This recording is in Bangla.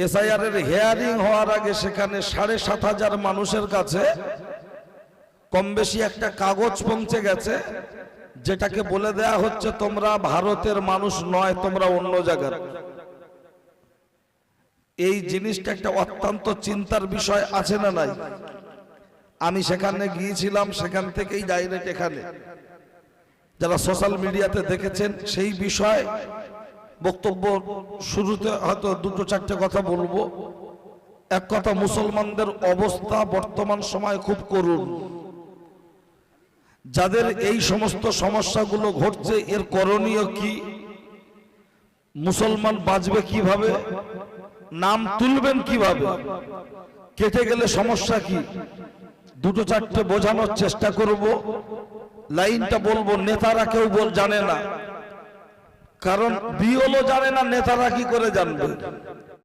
এসআইআর এর হিয়ারিং হওয়ার আগে সেখানে ৭,৫০০ মানুষের কাছে কম বেশি একটা কাগজ পৌঁছে গেছে, যেটাকে বলে দেয়া হচ্ছে তোমরা ভারতের মানুষ নয়, তোমরা অন্য জায়গার। এই জিনিসটা একটা অত্যন্ত চিন্তার বিষয় আছে না নাই? আমি সেখানে গিয়েছিলাম, সেখান থেকেই ডাইরেক্ট এখানে। যারা সোশ্যাল মিডিয়াতে দেখেছেন সেই বিষয় বক্তব্য শুরুতে হয়তো ২-৪টে কথা বলবো। এক কথা, মুসলমানদের অবস্থা বর্তমান সময় খুব করুণ। যাদের এই সমস্ত সমস্যাগুলো ঘটছে, এর করণীয় কি? মুসলমান বাঁচবে কিভাবে? নাম তুলবেন কিভাবে? কেটে গেলে সমস্যা কি? ২-৪টে বোঝানোর চেষ্টা করব। লাইনটা বলবো, নেতারা কেউ জানে না, কারণ বিওলো জানে না, নেতারা কি করে জানবে?